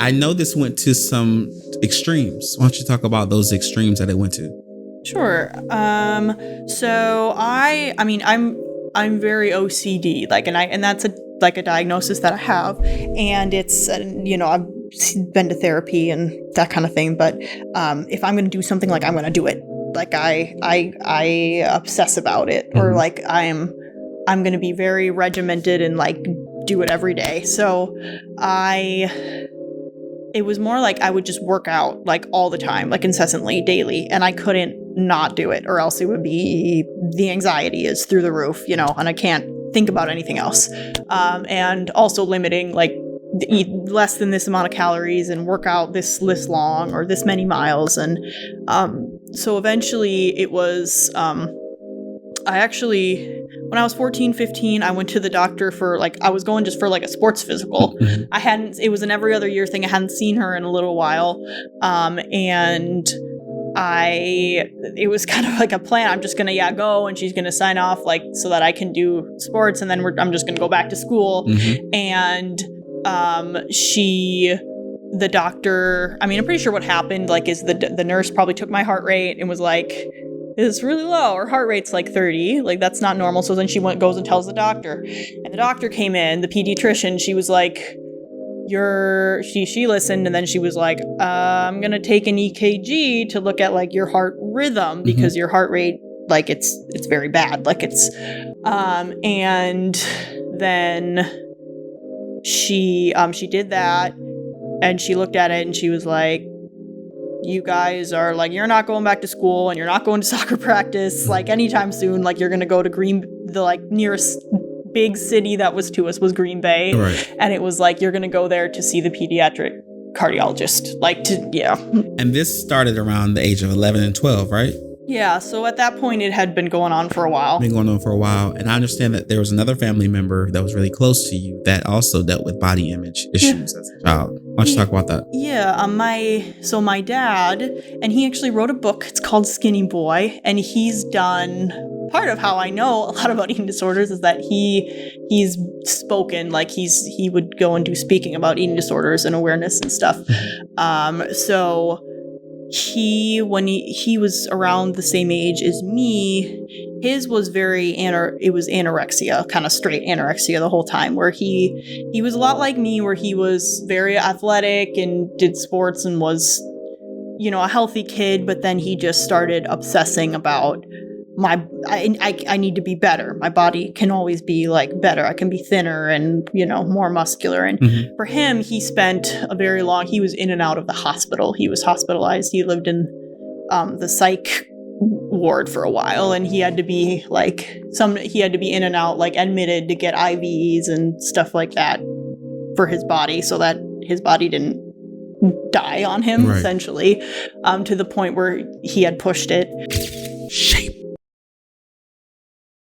I know this went to some extremes. Why don't you talk about those extremes that it went to? Sure. So I'm very OCD, like, and that's a diagnosis that I have, and it's, I've been to therapy and that kind of thing. But if I'm going to do something, like, I'm going to do it. Like, I obsess about it, or like I'm going to be very regimented and like do it every day. So it was more like I would just work out like all the time, like incessantly, daily, and I couldn't not do it, or else it would be, the anxiety is through the roof, and I can't think about anything else. And also limiting, like, eat less than this amount of calories and work out this long or this many miles. And so eventually it was, when I was 14, 15, I went to the doctor for, like, I was going just for like a sports physical. It was an every other year thing. I hadn't seen her in a little while. And it was kind of like a plan. I'm just gonna go, and she's gonna sign off, like, so that I can do sports, and then I'm just gonna go back to school. And the doctor, I'm pretty sure what happened, like, is the nurse probably took my heart rate and was like, it's really low. Her heart rate's like 30. Like, that's not normal. So then she goes and tells the doctor. And the doctor came in, the pediatrician. She was like, she listened, and then she was like, I'm going to take an EKG to look at, like, your heart rhythm, because your heart rate, like, it's very bad. Like, it's, and then she did that, and she looked at it, and she was like, you guys are, like, you're not going back to school, and you're not going to soccer practice, like, anytime soon. Like, you're going to go to the, like, nearest big city that was to us was Green Bay. Right. And it was like, you're going to go there to see the pediatric cardiologist. And this started around the age of 11 and 12, right? Yeah, so at that point, it had been going on for a while. And I understand that there was another family member that was really close to you that also dealt with body image issues as a child. Why don't you talk about that? Yeah, my dad, and he actually wrote a book. It's called Skinny Boy, and he's done, part of how I know a lot about eating disorders is that he's spoken, like, he would go and do speaking about eating disorders and awareness and stuff. So when he was around the same age as me, his was it was anorexia, kind of straight anorexia the whole time, where he was a lot like me, where he was very athletic and did sports and was, a healthy kid, but then he just started obsessing about I need to be better. My body can always be, like, better. I can be thinner and, more muscular. And for him, he spent he was in and out of the hospital. He was hospitalized. He lived in the psych ward for a while, and he had to be in and out, like, admitted to get IVs and stuff like that for his body, so that his body didn't die on him, essentially, to the point where he had pushed it. Shape.